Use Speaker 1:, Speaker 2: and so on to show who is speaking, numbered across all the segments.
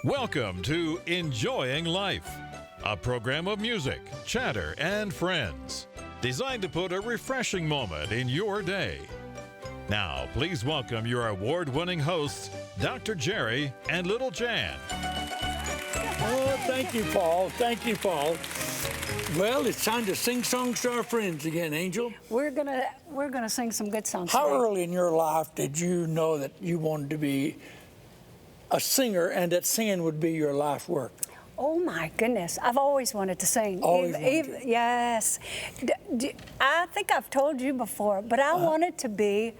Speaker 1: Welcome to Enjoying Life, a program of music, chatter, and friends, designed to put a refreshing moment in your day. Now, please welcome your award-winning hosts, Dr. Jerry and Little Jan.
Speaker 2: Oh, thank you, Paul. Thank you, Paul. Well, it's time to sing songs to our friends again, Angel.
Speaker 3: We're gonna sing some good songs
Speaker 2: How
Speaker 3: today.
Speaker 2: early in your life did you know that you wanted to be a singer and that singing would be your life work?
Speaker 3: Oh my goodness, I've always wanted to sing.
Speaker 2: Always wanted to.
Speaker 3: Yes. I think I've told you before, but I wanted to be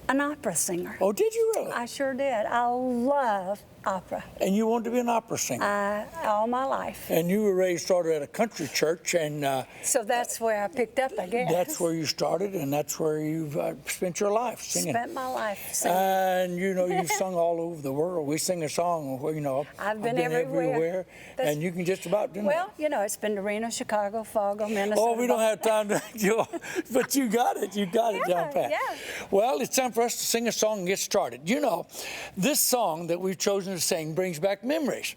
Speaker 3: an opera singer.
Speaker 2: Oh, did you really?
Speaker 3: I sure did. I love opera.
Speaker 2: And you wanted to be an opera singer?
Speaker 3: All my life.
Speaker 2: And you were raised sort of at a country church, and
Speaker 3: So that's where I picked up, I guess.
Speaker 2: that's where you started, and that's where you've spent your life singing.
Speaker 3: Spent my life singing.
Speaker 2: And you know, you've sung all over the world. We sing a song, you know.
Speaker 3: I've been everywhere.
Speaker 2: And you can just about do
Speaker 3: Well, you know, it's been to Reno, Chicago, Fargo, Minnesota.
Speaker 2: Oh, we don't have time to do it, but you got it. You got it down pat.
Speaker 3: Yeah.
Speaker 2: Well, it's time for us to sing a song and get started. You know, this song that we've chosen to sing brings back memories.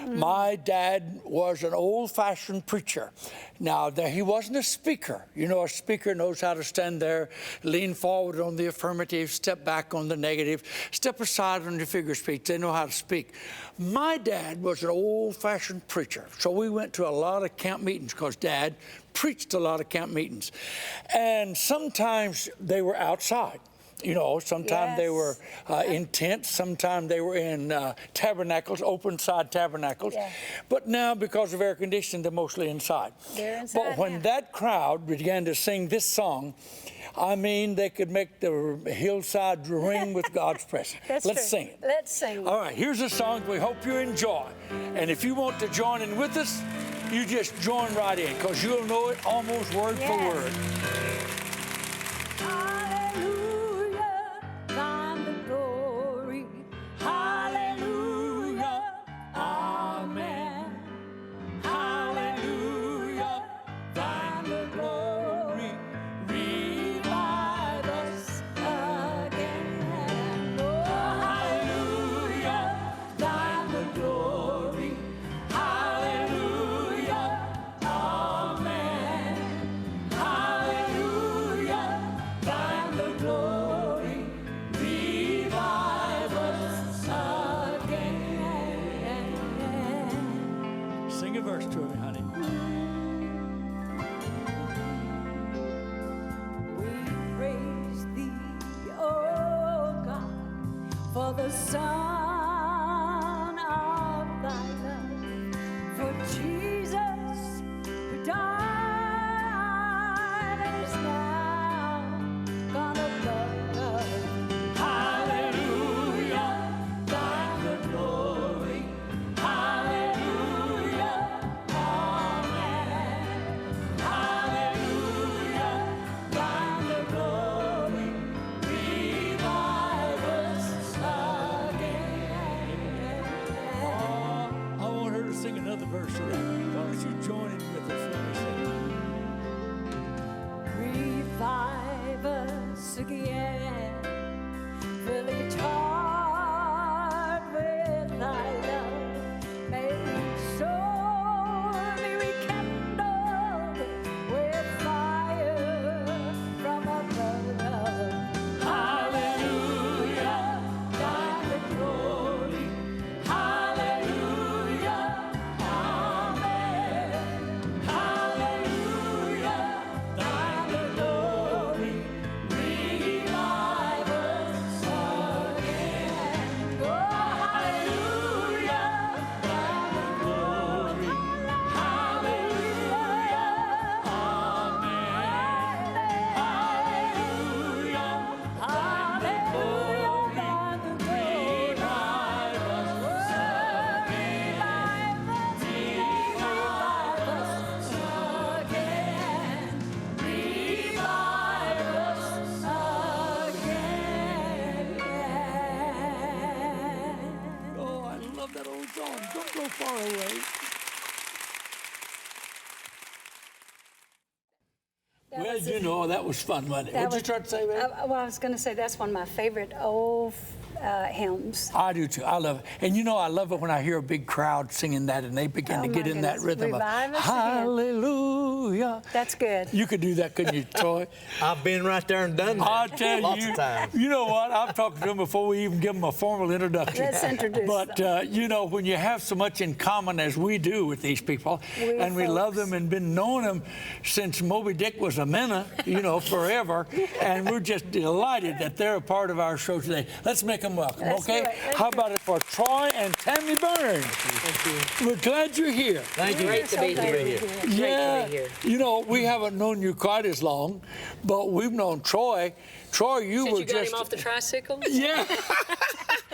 Speaker 2: My dad was an old-fashioned preacher. Now, he wasn't a speaker. You know, a speaker knows how to stand there, lean forward on the affirmative, step back on the negative, step aside on the figure of speech. They know how to speak. My dad was an old-fashioned preacher. So we went to a lot of camp meetings because Dad preached a lot of camp meetings. And sometimes they were outside. You know, sometimes they were in tents, sometimes they were in tabernacles, open side tabernacles.
Speaker 3: Yeah.
Speaker 2: But now, because of air conditioning, they're mostly inside.
Speaker 3: They're inside,
Speaker 2: But when that crowd began to sing this song, I mean, they could make the hillside ring with God's presence.
Speaker 3: Let's
Speaker 2: sing it.
Speaker 3: Let's sing it.
Speaker 2: All right, here's a song we hope you enjoy. And if you want to join in with us, you just join right in, because you'll know it almost word for word. Sing a verse to me, honey.
Speaker 4: We praise thee, O God, for the Son of thy love, for Jesus who died and is now gone above. Hallelujah, thine the glory. Hallelujah, amen. Hallelujah, thine the glory. Revive us again.
Speaker 2: I want her to sing another verse of that. Why don't you join in with us when we sing?
Speaker 4: Revive us again. Fill each heart with thy love. May each soul be rekindled with fire from above. Hallelujah, thine the glory. Hallelujah, amen. Hallelujah, thine the glory. Revive us again. Oh, hallelujah, thine the glory. Hallelujah, amen. Hallelujah, thine the glory. Revive us again. Revive us again. Revive us again.
Speaker 2: Oh, I love that old song. Don't go far away. Well, you know, that was fun, wasn't it? What'd you try to say, baby?
Speaker 3: Well, I was going to say that's one of my favorite old hymns.
Speaker 2: I do too. I love it. And you know, I love it when I hear a big crowd singing that and they begin to
Speaker 3: Oh,
Speaker 2: get
Speaker 3: my
Speaker 2: in that
Speaker 3: goodness.
Speaker 2: rhythm
Speaker 3: Revive
Speaker 2: of
Speaker 3: us again.
Speaker 2: hallelujah.
Speaker 3: That's good.
Speaker 2: You could do that, couldn't you, Troy?
Speaker 5: I've been right there and done that.
Speaker 2: I'll tell
Speaker 5: Lots
Speaker 2: you.
Speaker 5: of times.
Speaker 2: You know what? I've talked to them before we even give them a formal introduction.
Speaker 3: Let's introduce
Speaker 2: But, you know, when you have so much in common as we do with these people, and we love them and been knowing them since Moby Dick was a minnow, you know, forever, and we're just delighted that they're a part of our show today. Let's make them welcome,
Speaker 3: Let's
Speaker 2: okay?
Speaker 3: do it. Let's
Speaker 2: How
Speaker 3: do
Speaker 2: about it for Troy and Tammy Burns?
Speaker 5: Thank you.
Speaker 2: We're glad you're here.
Speaker 5: Thank you.
Speaker 3: Great to be here.
Speaker 2: Yeah, you know, we haven't known you quite as long, but we've known Troy. Troy, you
Speaker 6: Since
Speaker 2: were
Speaker 6: you got
Speaker 2: just...
Speaker 6: him off the tricycle?
Speaker 2: Yeah.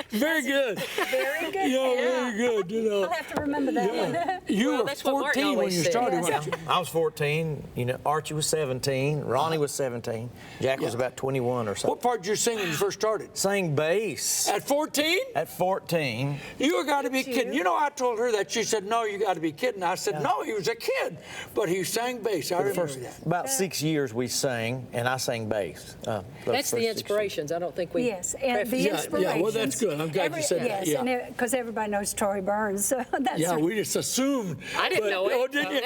Speaker 2: Very good.
Speaker 3: Very good.
Speaker 2: Yeah, very good. You know,
Speaker 3: I'll have to remember that one.
Speaker 2: you
Speaker 6: Well,
Speaker 2: were
Speaker 6: that's what Martin
Speaker 2: 14 when
Speaker 6: always
Speaker 2: you
Speaker 6: said.
Speaker 2: started.
Speaker 3: Yes.
Speaker 2: weren't you?
Speaker 5: I was 14. You know, Archie was 17. Ronnie was 17. Jack was about 21 or so.
Speaker 2: What part did you sing when you first started?
Speaker 5: Sang bass
Speaker 2: At 14?
Speaker 5: at 14.
Speaker 2: You got to be
Speaker 3: you?
Speaker 2: kidding. You know, I told her that. She said, no, you got to be kidding. I said, no, he was a kid, but he sang bass. I
Speaker 5: For the
Speaker 2: remember
Speaker 5: first
Speaker 2: that.
Speaker 5: about 6 years we sang, and I sang bass.
Speaker 6: That's
Speaker 5: first
Speaker 6: the
Speaker 5: 6 years.
Speaker 6: inspirations. I don't think we.
Speaker 3: Yes, and the
Speaker 2: Yeah,
Speaker 3: inspirations.
Speaker 2: well, that's good. I'm glad you said that.
Speaker 3: Yes,
Speaker 2: Yeah.
Speaker 3: and because everybody knows Troy Burns, so that's
Speaker 2: Yeah, we just assumed.
Speaker 6: I didn't know it.
Speaker 2: Oh, did you?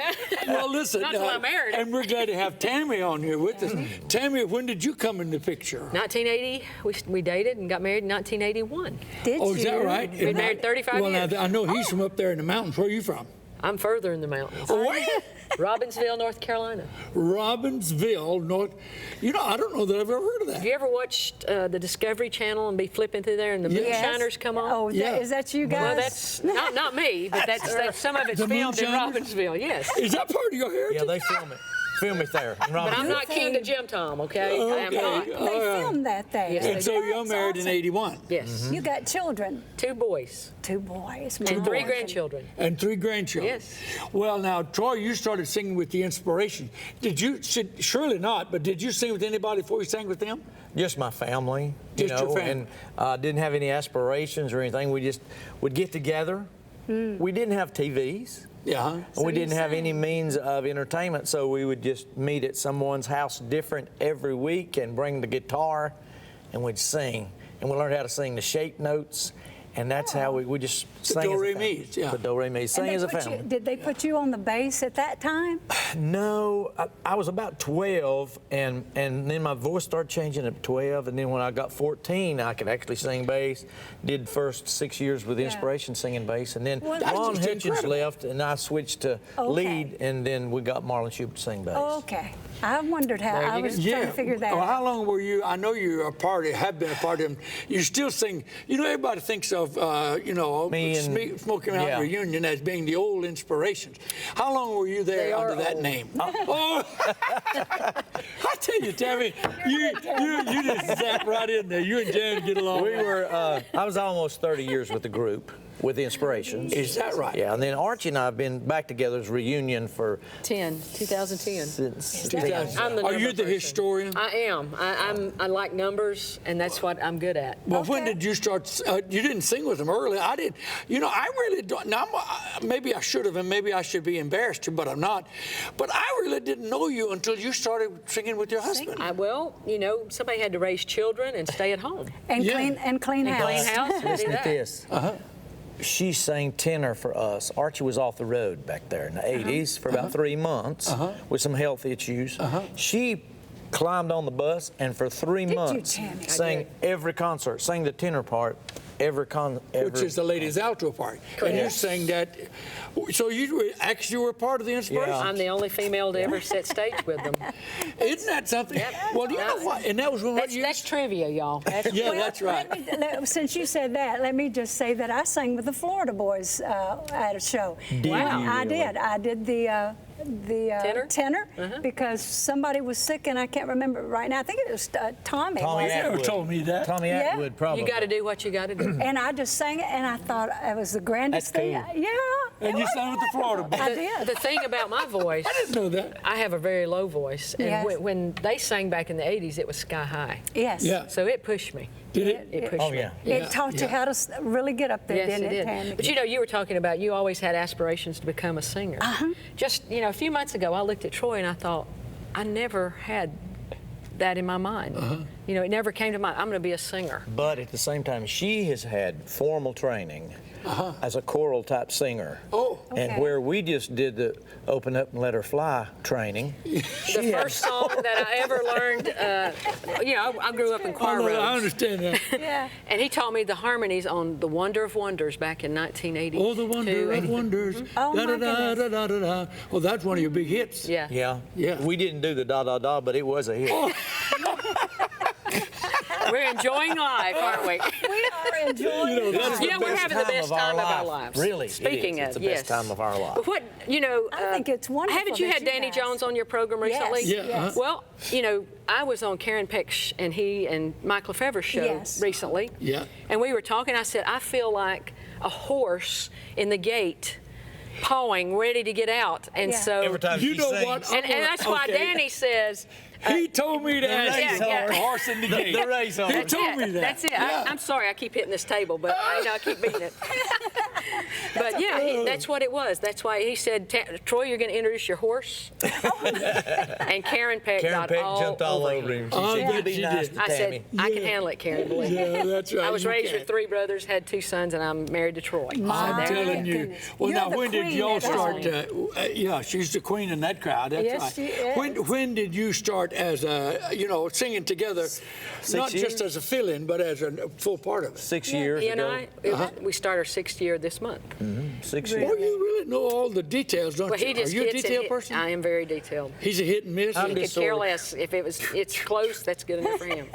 Speaker 2: Well, listen.
Speaker 6: Not till I married him.
Speaker 2: And we're glad to have Tammy on here with us. Tammy, when did you come in the picture?
Speaker 6: 1980, we dated and got married in 1981.
Speaker 3: Did
Speaker 2: Oh, is that
Speaker 3: you?
Speaker 2: right?
Speaker 6: Been married 35
Speaker 2: well,
Speaker 6: years.
Speaker 2: Now, I know he's from up there in the mountains. Where are you from?
Speaker 6: I'm further in the mountains.
Speaker 2: Oh, wait.
Speaker 6: Robbinsville, North Carolina.
Speaker 2: Robbinsville, North. You know, I don't know that I've ever heard of that.
Speaker 6: Have you ever watched the Discovery Channel and be flipping through there and the
Speaker 2: Yes.
Speaker 6: moonshiners come on?
Speaker 3: Oh,
Speaker 2: Yeah.
Speaker 3: is that you guys?
Speaker 6: Well, that's not me, but that's some of it's
Speaker 2: The
Speaker 6: filmed in
Speaker 2: moonshiners?
Speaker 6: Robbinsville, yes.
Speaker 2: Is that part of your heritage?
Speaker 5: Yeah, they film it there. in
Speaker 6: But I'm
Speaker 5: Robbinsville.
Speaker 6: not keen to Jim Tom, okay? I am
Speaker 2: Okay.
Speaker 6: not.
Speaker 3: They
Speaker 2: All right.
Speaker 3: filmed that there.
Speaker 6: Yes,
Speaker 2: And so you're
Speaker 3: That's
Speaker 2: married in
Speaker 3: awesome.
Speaker 2: 81.
Speaker 6: Yes.
Speaker 3: You got children,
Speaker 6: 2 boys
Speaker 3: 2 boys,
Speaker 6: and 3
Speaker 3: Mark.
Speaker 6: grandchildren.
Speaker 2: And 3 grandchildren.
Speaker 6: Yes.
Speaker 2: Well, now, Troy, you started singing with the Inspiration. Did you? Surely not, but did you sing with anybody before you sang with them?
Speaker 5: Just my family,
Speaker 2: Just your family.
Speaker 5: and didn't have any aspirations or anything. We just would get together. We didn't have TVs.
Speaker 2: Yeah.
Speaker 5: And we
Speaker 3: you
Speaker 5: didn't have
Speaker 3: sang.
Speaker 5: any means of entertainment, so we would just meet at someone's house different every week and bring the guitar, and we'd sing. And we learned how to sing the shape notes, and that's how we just sang as a family.
Speaker 2: do-re-mis, yeah.
Speaker 5: The do-re-mis,
Speaker 3: And
Speaker 5: sang
Speaker 3: they
Speaker 5: as a
Speaker 3: put
Speaker 5: family.
Speaker 3: did they put you on the bass at that time?
Speaker 5: No, I was about 12, and then my voice started changing at 12, and then when I got 14, I could actually sing bass. Did first 6 years with
Speaker 3: Yeah.
Speaker 5: Inspiration singing bass, and then
Speaker 3: Well, that's
Speaker 5: Ron
Speaker 2: just
Speaker 5: Hutchins
Speaker 2: incredible.
Speaker 5: left, and I switched to
Speaker 3: Okay.
Speaker 5: lead, and then we got Marlon Schubert to sing bass.
Speaker 3: Oh, okay. I wondered how.
Speaker 6: There
Speaker 3: I
Speaker 6: you
Speaker 3: was
Speaker 6: go.
Speaker 3: trying to figure that
Speaker 2: Well,
Speaker 3: out.
Speaker 2: how long were you? I know you're a part of, have been a part of them. You still sing. You know, everybody thinks of,
Speaker 5: Me and-
Speaker 2: Smoky Mountain
Speaker 5: yeah.
Speaker 2: Reunion as being the old Inspirations. How long were you
Speaker 6: They
Speaker 2: there
Speaker 6: are
Speaker 2: under that
Speaker 6: old.
Speaker 2: name? Oh, I tell you, Tammy, you just zap right in there. You and Jan get along.
Speaker 5: We were, I was almost 30 years with the group, with the Inspirations.
Speaker 2: Is that right?
Speaker 5: Yeah, and then Archie and I have been back together as a reunion for
Speaker 6: 2010.
Speaker 5: since
Speaker 3: that right?
Speaker 6: I'm the
Speaker 2: Are you
Speaker 6: number
Speaker 2: the
Speaker 6: person.
Speaker 2: historian?
Speaker 6: I am. I like numbers, and that's what I'm good at.
Speaker 2: Well, when
Speaker 3: Okay.
Speaker 2: did you start? You didn't sing with them early. I did. You know, I really don't. Now, maybe I should have, and maybe I should be embarrassed to, but I'm not. But I really didn't know you until you started singing with your husband.
Speaker 6: Somebody had to raise children and stay at home.
Speaker 3: And
Speaker 2: Yeah.
Speaker 3: clean
Speaker 6: And clean house. and do
Speaker 5: Listen to
Speaker 6: that.
Speaker 5: this. She sang tenor for us. Archie was off the road back there in the 80s for about 3 months with some health issues. She climbed on the bus and for 3
Speaker 3: you,
Speaker 5: months
Speaker 3: Tammy? I
Speaker 5: sang
Speaker 6: did.
Speaker 5: every concert, sang the tenor part,
Speaker 2: Which is the ladies' alto part. And you
Speaker 5: Correct.
Speaker 2: sang that. So you actually were part of the Inspiration.
Speaker 5: Yeah.
Speaker 6: I'm the only female to ever set stage with them.
Speaker 2: Isn't that something?
Speaker 6: Yep.
Speaker 2: Well, you know what? And that was when what
Speaker 6: That's,
Speaker 2: year?
Speaker 6: that's trivia, y'all. That's
Speaker 2: Yeah,
Speaker 3: Well,
Speaker 2: that's right.
Speaker 3: Since you said that, let me just say that I sang with the Florida Boys at a show.
Speaker 5: Did
Speaker 3: Wow.
Speaker 5: you
Speaker 3: I
Speaker 5: really?
Speaker 3: did. I did the
Speaker 6: Tenor?
Speaker 3: because somebody was sick, and I can't remember right now. I think it was Tommy.
Speaker 5: Tommy
Speaker 3: wasn't it?
Speaker 2: never
Speaker 5: Atwood.
Speaker 2: told me that.
Speaker 5: Tommy
Speaker 3: Yeah.
Speaker 5: Atwood, probably.
Speaker 6: You got to do what you got to do.
Speaker 3: And I just sang it, and I thought it was the grandest
Speaker 5: That's
Speaker 3: thing.
Speaker 5: cool.
Speaker 3: Yeah.
Speaker 2: And
Speaker 3: it
Speaker 2: you
Speaker 3: was.
Speaker 2: sang with the Florida Boys.
Speaker 3: I did.
Speaker 6: The thing about my voice,
Speaker 2: I didn't know that.
Speaker 6: I have a very low voice, and
Speaker 3: Yes.
Speaker 6: when they sang back in the 80s, it was sky high.
Speaker 3: Yes.
Speaker 2: Yeah.
Speaker 6: So it pushed me.
Speaker 2: Did it?
Speaker 6: It pushed
Speaker 5: Oh,
Speaker 6: me.
Speaker 5: yeah.
Speaker 3: It taught you how to really get up there,
Speaker 6: Yes,
Speaker 3: didn't
Speaker 6: it
Speaker 3: it,
Speaker 6: did.
Speaker 3: Tammy?
Speaker 6: But you were talking about you always had aspirations to become a singer. Just, a few months ago, I looked at Troy and I thought, I never had that in my mind. You know, it never came to mind, I'm going to be a singer.
Speaker 5: But at the same time, she has had formal training as a choral type singer.
Speaker 2: Oh.
Speaker 5: And
Speaker 3: Okay.
Speaker 5: where we just did the Open Up and Let Her Fly training.
Speaker 6: The first song that I ever learned, you know, I grew up in choir
Speaker 2: I
Speaker 6: robes.
Speaker 2: understand that.
Speaker 3: Yeah.
Speaker 6: And he taught me the harmonies on The Wonder of Wonders back in 1980.
Speaker 2: Oh, the wonder of wonders.
Speaker 3: Oh, my
Speaker 2: Da-da-da,
Speaker 3: goodness.
Speaker 2: da-da-da. Well, that's one of your big hits.
Speaker 6: Yeah.
Speaker 5: Yeah.
Speaker 2: Yeah.
Speaker 5: We didn't do the da da da, but it was a hit.
Speaker 6: We're enjoying life, aren't we?
Speaker 3: We are enjoying
Speaker 2: that's
Speaker 6: You know, we're having the best time of our
Speaker 5: life.
Speaker 6: lives.
Speaker 5: Really,
Speaker 6: Speaking
Speaker 5: it is.
Speaker 6: of,
Speaker 5: It's the
Speaker 6: yes.
Speaker 5: best time of our life.
Speaker 6: But what, you know,
Speaker 3: I think it's wonderful
Speaker 6: haven't you
Speaker 3: that
Speaker 6: had
Speaker 3: you
Speaker 6: Danny
Speaker 3: guys-
Speaker 6: Jones on your program recently?
Speaker 3: Yes,
Speaker 2: Yeah,
Speaker 3: yes.
Speaker 6: Well, you know, I was on Karen Peck's and he and Mike Lefebvre's show
Speaker 3: Yes.
Speaker 6: recently.
Speaker 2: Yeah.
Speaker 6: And we were talking. I said, I feel like a horse in the gate, pawing, ready to get out. And
Speaker 3: Yeah.
Speaker 6: so,
Speaker 5: Every time
Speaker 2: You
Speaker 5: she
Speaker 2: know
Speaker 5: sings,
Speaker 2: what?
Speaker 6: and that's why
Speaker 2: Okay.
Speaker 6: Danny says,
Speaker 2: He told me to ask
Speaker 5: race
Speaker 2: you.
Speaker 6: horse.
Speaker 2: Horse in the gate.
Speaker 5: the race horse.
Speaker 2: He told me that.
Speaker 6: That's it.
Speaker 2: Yeah.
Speaker 6: I'm sorry, I keep hitting this table, but I know I keep beating it. But yeah, that's what it was. That's why he said, Troy, you're going to introduce your horse. And Karen Peck
Speaker 5: Karen
Speaker 6: got
Speaker 5: Peck
Speaker 6: all
Speaker 5: jumped all over him. She
Speaker 2: Oh,
Speaker 5: said,
Speaker 2: yeah,
Speaker 5: you be
Speaker 2: she
Speaker 5: nice
Speaker 2: did.
Speaker 5: to
Speaker 6: I said,
Speaker 5: Tammy.
Speaker 6: I can handle it, Karen. Believe me.
Speaker 2: Yeah, that's right.
Speaker 6: I was
Speaker 2: you
Speaker 6: raised
Speaker 2: can.
Speaker 6: with 3 brothers, had 2 sons, and I'm married to Troy.
Speaker 3: My
Speaker 2: I'm telling you.
Speaker 3: goodness.
Speaker 2: Well,
Speaker 3: You're
Speaker 2: now,
Speaker 3: the
Speaker 2: when did
Speaker 3: queen
Speaker 2: y'all
Speaker 3: at
Speaker 2: start?
Speaker 3: home.
Speaker 2: Yeah, she's the queen in that crowd. That's
Speaker 3: Yes,
Speaker 2: right.
Speaker 3: she is.
Speaker 2: When did you start as a, singing together, not just
Speaker 5: years.
Speaker 2: as a fill-in, but as a full part of it?
Speaker 5: 6 years
Speaker 6: He and
Speaker 5: ago.
Speaker 6: I, we start our 6th year this month.
Speaker 5: 6
Speaker 2: Oh,
Speaker 5: years.
Speaker 2: you really know all the details, don't
Speaker 6: Well,
Speaker 2: you?
Speaker 6: he just
Speaker 2: Are you a
Speaker 6: gets
Speaker 2: detail
Speaker 6: it.
Speaker 2: person?
Speaker 6: I am very detailed.
Speaker 2: He's a hit and miss.
Speaker 5: I'm
Speaker 6: He could
Speaker 5: just
Speaker 6: care
Speaker 5: sort of-
Speaker 6: less. If it's close, that's good enough for him.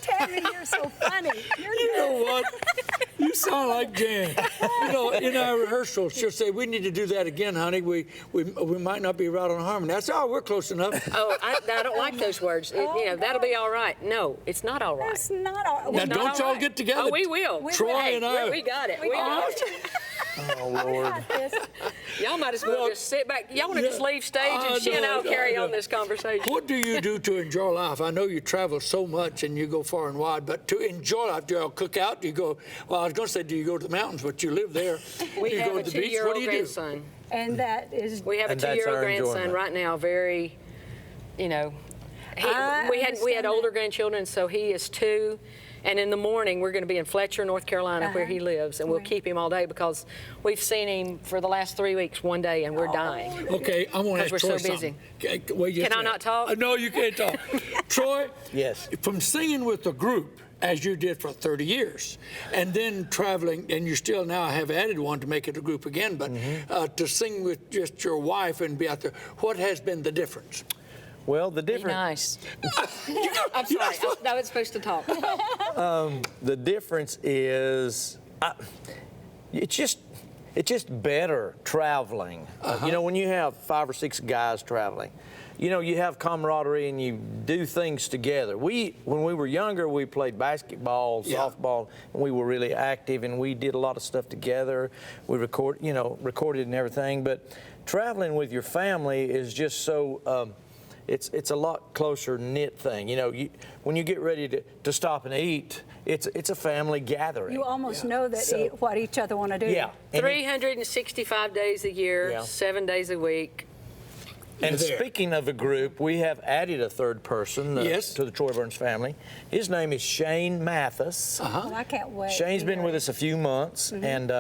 Speaker 3: Tammy, you're so funny. You're
Speaker 2: You know what? You sound like Jan. In our rehearsals, she'll say, "We need to do that again, honey. We might not be right on harmony." I said, "Oh, we're close enough."
Speaker 6: Oh, I don't like those words. That'll be all right. No, it's not all right.
Speaker 3: That's not all.
Speaker 2: Now,
Speaker 6: Not
Speaker 2: don't
Speaker 6: all
Speaker 2: y'all
Speaker 6: right.
Speaker 2: get together?
Speaker 6: Oh, we will.
Speaker 2: Troy
Speaker 6: Hey,
Speaker 2: and I.
Speaker 6: We got it. We got it.
Speaker 5: Oh, Lord.
Speaker 6: Y'all might as well just sit back. Y'all want to just leave stage and she and I will carry on this conversation.
Speaker 2: What do you do to enjoy life? I know you travel so much and you go far and wide, but to enjoy life, do you cook out? Do you go? Well, I was going to say, do you go to the mountains? But you live there.
Speaker 6: We
Speaker 2: do you
Speaker 6: have
Speaker 2: go
Speaker 6: a
Speaker 2: to the beach? What
Speaker 6: 2-year-old
Speaker 2: do you do?
Speaker 6: grandson.
Speaker 3: And that is.
Speaker 6: We have a
Speaker 5: And that's
Speaker 6: 2-year-old
Speaker 5: our
Speaker 6: grandson
Speaker 5: enjoyment.
Speaker 6: right now. Very,
Speaker 3: I
Speaker 6: we had
Speaker 3: understand
Speaker 6: older
Speaker 3: that.
Speaker 6: grandchildren, so he is 2. And in the morning, we're going to be in Fletcher, North Carolina, where he lives, and we'll
Speaker 3: Right.
Speaker 6: keep him all day because we've seen him for the last 3 weeks, one day, and we're dying.
Speaker 2: Okay, I want to ask
Speaker 6: Because we're
Speaker 2: Troy
Speaker 6: so busy.
Speaker 2: something. Okay, wait just
Speaker 6: Can I
Speaker 2: a minute.
Speaker 6: not talk?
Speaker 2: No, you can't talk. Troy?
Speaker 5: Yes.
Speaker 2: From singing with the group, as you did for 30 years, and then traveling, and you still now have added one to make it a group again, but to sing with just your wife and be out there, what has been the difference?
Speaker 5: Well, the
Speaker 6: Be
Speaker 5: difference.
Speaker 6: nice. I'm sorry. I was supposed to talk.
Speaker 5: The difference is, it's just better traveling. When you have 5 or 6 guys traveling, you have camaraderie and you do things together. When we were younger, we played basketball, softball, and we were really active and we did a lot of stuff together. We recorded and everything. But traveling with your family is just so. It's a lot closer knit thing. When you get ready to stop and eat, it's a family gathering.
Speaker 3: You almost know that
Speaker 5: So-
Speaker 3: what each other want to do.
Speaker 5: Yeah. And
Speaker 6: 365 days a year,
Speaker 5: Yeah.
Speaker 6: 7 days a week.
Speaker 5: And
Speaker 2: There.
Speaker 5: speaking of a group, we have added a third person
Speaker 2: Yes.
Speaker 5: to the Troy Burns family. His name is Shane Mathis.
Speaker 3: Well, I can't wait.
Speaker 5: Shane's
Speaker 3: to
Speaker 5: been
Speaker 3: hear
Speaker 5: with
Speaker 3: it.
Speaker 5: us a few months, and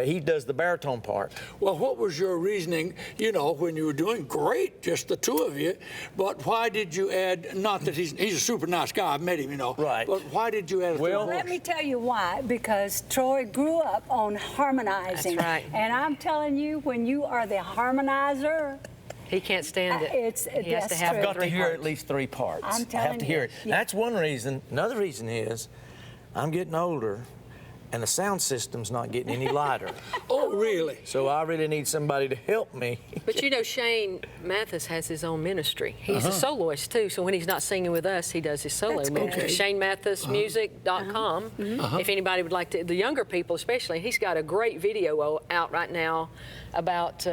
Speaker 5: he does the baritone part.
Speaker 2: Well, what was your reasoning, when you were doing great, just the two of you, but why did you add, not that he's a super nice guy, I've met him,
Speaker 5: Right.
Speaker 2: but why did you add a
Speaker 5: Well-
Speaker 2: third
Speaker 3: Let
Speaker 2: voice?
Speaker 3: me tell you why. Because Troy grew up on harmonizing.
Speaker 6: That's right.
Speaker 3: And I'm telling you, when you are the harmonizer,
Speaker 6: He can't stand it.
Speaker 3: It's-
Speaker 6: he has to
Speaker 3: that's
Speaker 6: have
Speaker 3: true.
Speaker 5: I've got to
Speaker 6: 3
Speaker 5: hear
Speaker 6: parts.
Speaker 5: at least 3 parts.
Speaker 3: I'm
Speaker 5: I have
Speaker 3: telling
Speaker 5: to
Speaker 3: you.
Speaker 5: hear it.
Speaker 3: Yeah.
Speaker 5: That's one reason. Another reason is I'm getting older, and the sound system's not getting any lighter.
Speaker 2: Oh, really?
Speaker 5: So I really need somebody to help me.
Speaker 6: But Shane Mathis has his own ministry. He's a soloist too, so when he's not singing with us, he does his solo
Speaker 3: That's
Speaker 6: ministry.
Speaker 3: great.
Speaker 6: ShaneMathisMusic.com. If anybody would like to, the younger people especially, he's got a great video out right now about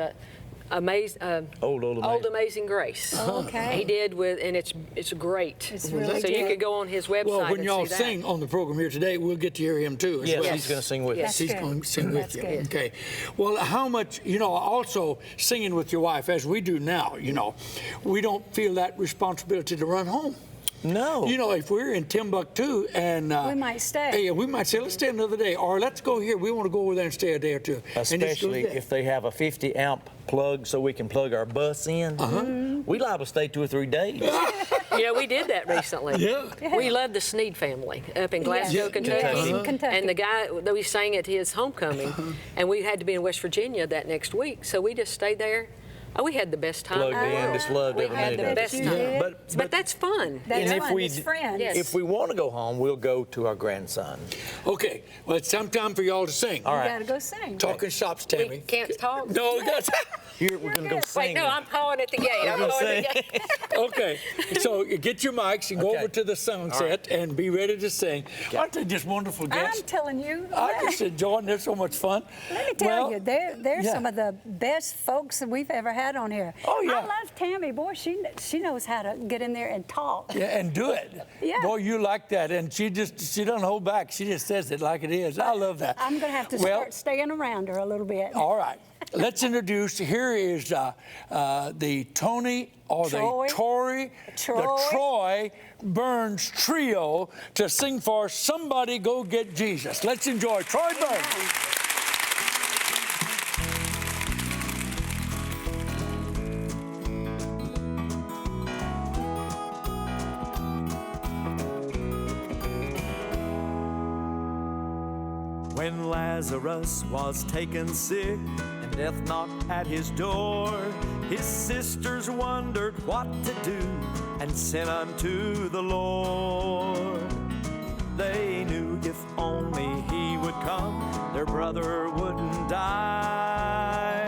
Speaker 5: Old
Speaker 6: Amazing Grace.
Speaker 3: Okay.
Speaker 6: He did and it's great.
Speaker 3: It's really
Speaker 6: so you
Speaker 3: good.
Speaker 6: could go on his website
Speaker 2: Well, when
Speaker 6: and
Speaker 2: y'all
Speaker 6: see that.
Speaker 2: sing on the program here today, we'll get to hear him too. As
Speaker 5: Yes,
Speaker 2: well.
Speaker 5: he's going to sing with
Speaker 6: Yes.
Speaker 5: us.
Speaker 2: He's
Speaker 3: good.
Speaker 2: going to sing with
Speaker 3: That's
Speaker 2: you.
Speaker 3: good.
Speaker 2: Okay. Well, how much, also singing with your wife, as we do now, we don't feel that responsibility to run home.
Speaker 5: No.
Speaker 2: You know, if we're in Timbuktu and
Speaker 3: We might stay.
Speaker 2: Hey, we might say, let's stay another day, or let's go here. We want to go over there and stay a day or two. And just go
Speaker 5: Especially
Speaker 2: there.
Speaker 5: if they have a 50 amp plug so we can plug our bus in. We liable to stay 2 or 3 days.
Speaker 6: Yeah, we did that recently.
Speaker 2: Yeah.
Speaker 6: We love the Sneed family up in Glasgow,
Speaker 3: Yes.
Speaker 6: Kentucky.
Speaker 3: Yes, in Kentucky.
Speaker 6: And the guy, we sang at his homecoming, and we had to be in West Virginia that next week, so we just stayed there. Oh, we had the best time.
Speaker 5: Plugged in, just loved
Speaker 6: We
Speaker 5: every
Speaker 6: had
Speaker 5: minute
Speaker 6: the
Speaker 5: of
Speaker 6: best
Speaker 5: it.
Speaker 6: time.
Speaker 3: Yeah.
Speaker 6: But that's fun.
Speaker 3: That's
Speaker 5: And if
Speaker 3: fun.
Speaker 5: we
Speaker 3: It's
Speaker 5: d-
Speaker 3: friends.
Speaker 6: Yes.
Speaker 5: If we want to go home, we'll go to our grandson.
Speaker 2: Okay, well, it's time for y'all to sing.
Speaker 5: All
Speaker 3: You
Speaker 5: right.
Speaker 3: gotta go sing.
Speaker 2: Talking shops,
Speaker 6: We
Speaker 2: Tammy.
Speaker 6: can't talk.
Speaker 2: No, we got
Speaker 5: Here, we're going to go
Speaker 3: good.
Speaker 5: sing.
Speaker 6: Wait, no, I'm pawing at the gate. I'm
Speaker 5: gonna
Speaker 6: pawing at the
Speaker 5: say.
Speaker 6: gate.
Speaker 2: Okay, so get your mics and go
Speaker 5: Okay.
Speaker 2: over to the song set and be ready to sing. Aren't they just wonderful
Speaker 3: I'm
Speaker 2: guests?
Speaker 3: telling you.
Speaker 2: I just enjoying. They're so much fun.
Speaker 3: Let me tell
Speaker 2: Well,
Speaker 3: you, they're
Speaker 2: yeah.
Speaker 3: some of the best folks that we've ever had on here.
Speaker 2: Oh, yeah.
Speaker 3: I love Tammy. Boy, she knows how to get in there and talk.
Speaker 2: Yeah, and do it.
Speaker 3: Yeah.
Speaker 2: Boy, you like that, and she doesn't hold back. She just says it like it is. I love that.
Speaker 3: I'm gonna have to
Speaker 2: Well,
Speaker 3: start staying around her a little bit.
Speaker 2: all right. Let's introduce. Here is the Tony or
Speaker 3: Troy.
Speaker 2: the Troy Burns Trio to sing for "Somebody Go Get Jesus." Let's enjoy Troy Burns.
Speaker 7: When Lazarus was taken sick and death knocked at his door, his sisters wondered what to do and sent unto the Lord. They knew if only he would come, their brother wouldn't die.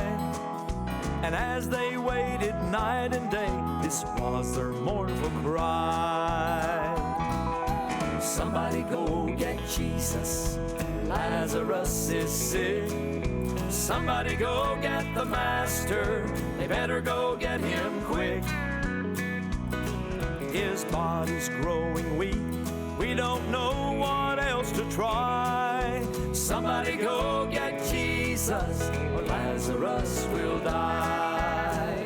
Speaker 7: And as they waited night and day, this was their mournful cry. Somebody go get Jesus, Lazarus is sick. Somebody go get the master, they better go get him quick. His body's growing weak, we don't know what else to try. Somebody go get Jesus, or Lazarus will die.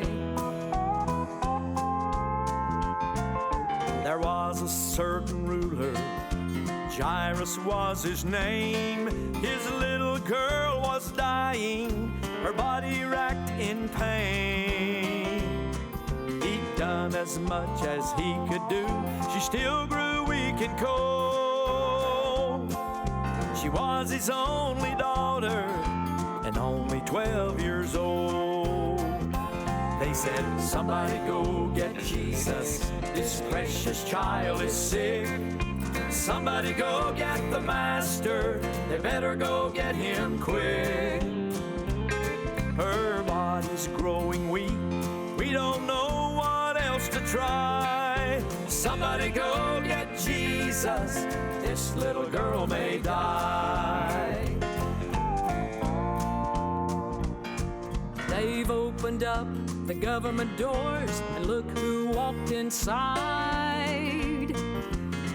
Speaker 7: There was a certain ruler, Jairus was his name. His little girl was dying, her body racked in pain. He'd done as much as he could do, she still grew weak and cold. She was his only daughter, and only 12 years old. They said, somebody go get Jesus, this precious child is sick. Somebody go get the master, they better go get him quick. Her body's growing weak, we don't know what else to try. Somebody go get Jesus, this little girl may die. They've opened up the government doors, and look who walked inside.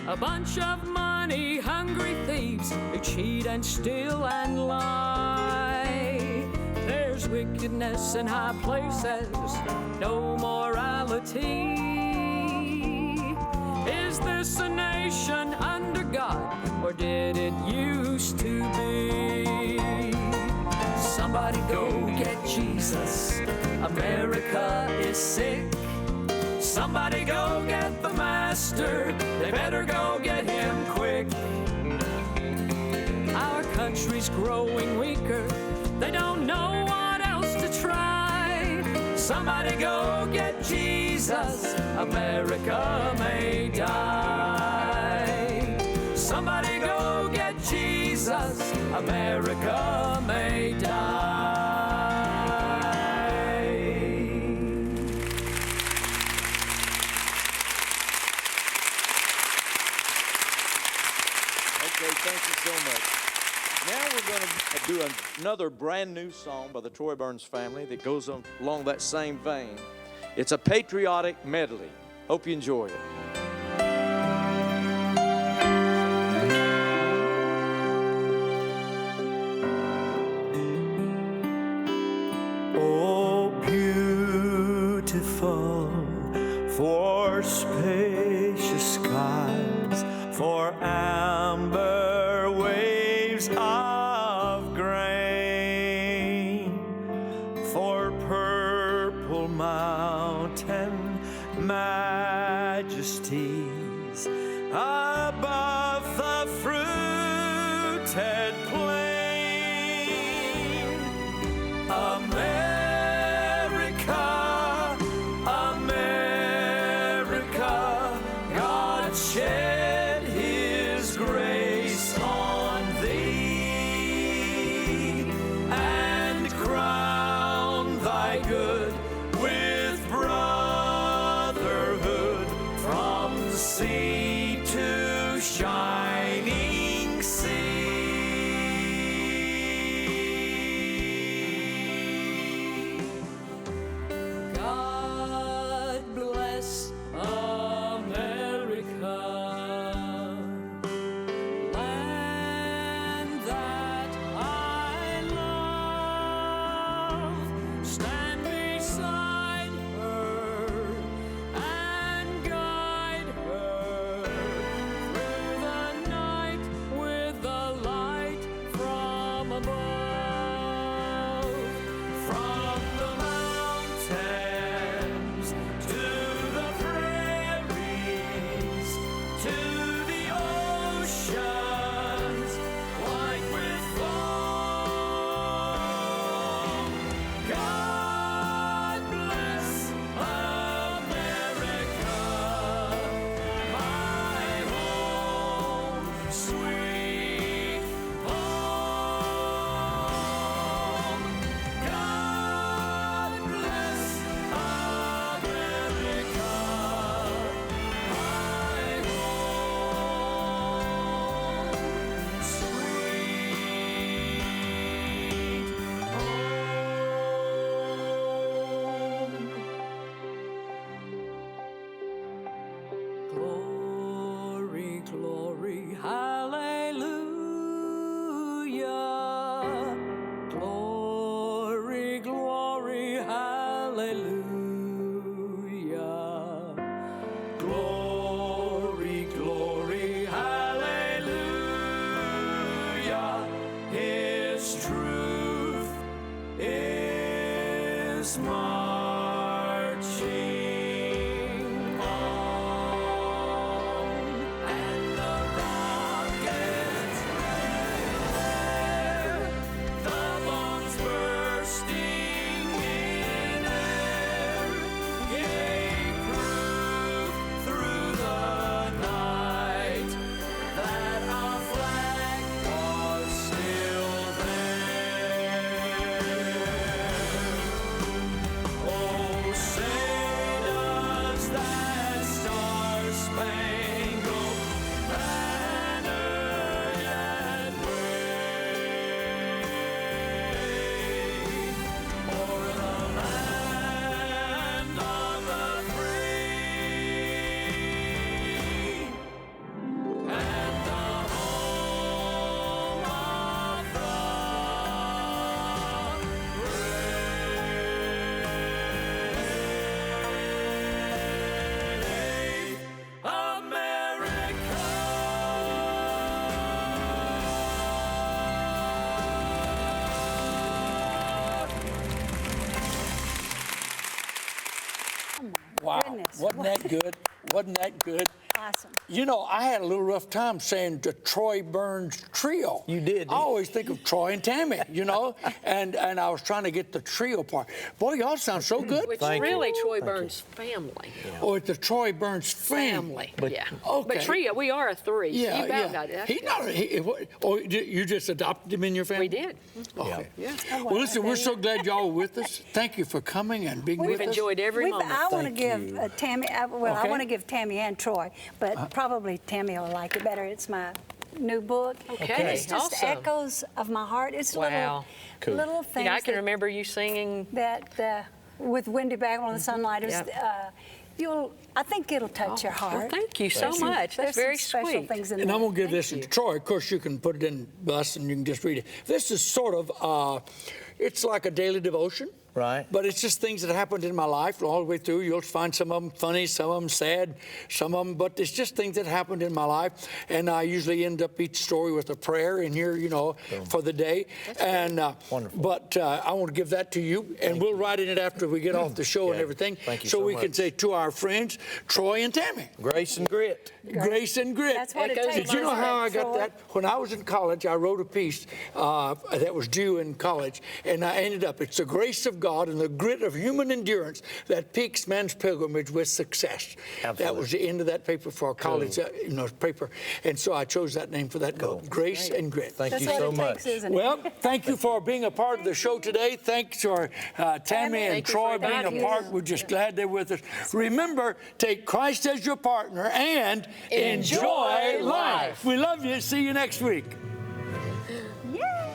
Speaker 7: A bunch of money-hungry thieves who cheat and steal and lie. There's wickedness in high places, no morality. Is this a nation under God, or did it used to be? Somebody go get Jesus, America is sick. Somebody go get the master, they better go get him quick. Our country's growing weaker, they don't know what else to try. Somebody go get Jesus, America may die. Somebody go get Jesus, America may die.
Speaker 8: Okay, thank you so much. Now we're going to do another brand new song by the Troy Burns family that goes along that same vein. It's a patriotic medley. Hope you enjoy it.
Speaker 7: Oh, beautiful for spacious skies, for amber waves of grain, for purple mountain majesties above the fruited plain. America, America, God shed His grace on thee and crown thy good with brotherhood from sea to shining sea. God bless America, land that I love. Stand beside her and guide her through the night with the light from above. From the mountains to the prairies to the oceans white with foam. God bless America, my home, sweet home. God bless America, my home, sweet home. Glory, glory, hallelujah. Glory, glory, hallelujah. Glory, glory, hallelujah. His truth is marching on, and the rockets flare, the bombs bursting in air, gave proof through the night that our flag was still there. Oh, say does that star-spangled banner yet wave o'er the land of the free and the home of the brave. America.
Speaker 2: Wow.
Speaker 3: Goodness.
Speaker 2: Wasn't that good? Wasn't that good?
Speaker 3: Awesome.
Speaker 2: You know, I had a little rough time saying the Troy Burns Trio.
Speaker 5: You did, didn't
Speaker 2: I
Speaker 5: you?
Speaker 2: always think of Troy and Tammy, you know, and I was trying to get the trio part. Boy, y'all sound so good.
Speaker 6: Which
Speaker 5: Thank you.
Speaker 6: really Troy Burns' family.
Speaker 2: Oh, it's the Troy Burns family.
Speaker 6: Yeah.
Speaker 2: Okay.
Speaker 6: But trio, we are a three.
Speaker 2: Yeah,
Speaker 6: you about
Speaker 2: yeah.
Speaker 6: got it.
Speaker 2: He's not. Oh, you just adopted him in your family?
Speaker 6: We did.
Speaker 2: Okay.
Speaker 6: Yeah.
Speaker 2: Well, listen, we're so glad y'all were with us. Thank you for coming and being
Speaker 6: We've
Speaker 2: with us.
Speaker 6: enjoyed every moment.
Speaker 3: I want to
Speaker 5: Thank
Speaker 3: give
Speaker 5: you.
Speaker 3: Tammy, I
Speaker 2: Okay.
Speaker 3: want to give Tammy and Troy, but probably Tammy will like it better. It's my new book.
Speaker 6: Okay,
Speaker 3: And it's just
Speaker 6: awesome.
Speaker 3: echoes of my heart. It's
Speaker 6: Wow.
Speaker 5: Cool.
Speaker 3: little things
Speaker 6: Yeah, I can
Speaker 3: that-
Speaker 6: remember you singing.
Speaker 3: that with Wendy Bagwell and the Sunlighters,
Speaker 6: Yep.
Speaker 3: I think it'll touch your heart.
Speaker 6: Well, thank you so much. That's
Speaker 3: There's
Speaker 6: very
Speaker 3: some special
Speaker 6: sweet.
Speaker 3: things in
Speaker 2: And
Speaker 3: there.
Speaker 2: I'm going to give
Speaker 6: Thank
Speaker 2: this
Speaker 6: you.
Speaker 2: to Troy. Of course, you can put it in bus and you can just read it. This is sort of it's like a daily devotion.
Speaker 5: Right.
Speaker 2: But it's just things that happened in my life all the way through. You'll find some of them funny, some of them sad, some of them, but it's just things that happened in my life. And I usually end up each story with a prayer in here, you know, for the day. And
Speaker 5: Wonderful.
Speaker 2: But I want to give that to you, and we'll write in it after we get off the show and everything.
Speaker 5: Thank you
Speaker 2: so
Speaker 5: so
Speaker 2: we can
Speaker 5: much.
Speaker 2: say to our friends, Troy and Tammy.
Speaker 5: Grace and grit.
Speaker 2: Grace and grit.
Speaker 3: That's what it
Speaker 6: Echoes
Speaker 3: takes.
Speaker 2: Did you know how I got
Speaker 3: Troy.
Speaker 2: that? When I was in college, I wrote a piece that was due in college, and I ended up, it's the grace of God and the grit of human endurance that peaks man's pilgrimage with success.
Speaker 5: Absolutely.
Speaker 2: That was the end of that paper for our college paper, and so I chose that name for that book, Grace and Grit.
Speaker 5: Thank
Speaker 3: That's
Speaker 5: you
Speaker 3: what
Speaker 5: so
Speaker 3: it
Speaker 5: much.
Speaker 3: takes, isn't it?
Speaker 2: Well, thank you for being a part of the show today. Thanks to our Tammy and
Speaker 6: Thank you
Speaker 2: Troy
Speaker 6: for
Speaker 2: being
Speaker 6: inviting
Speaker 2: a part.
Speaker 6: us.
Speaker 2: We're just glad they're with us. Remember, take Christ as your partner and enjoy life. We love you. See you next week.
Speaker 3: Yeah.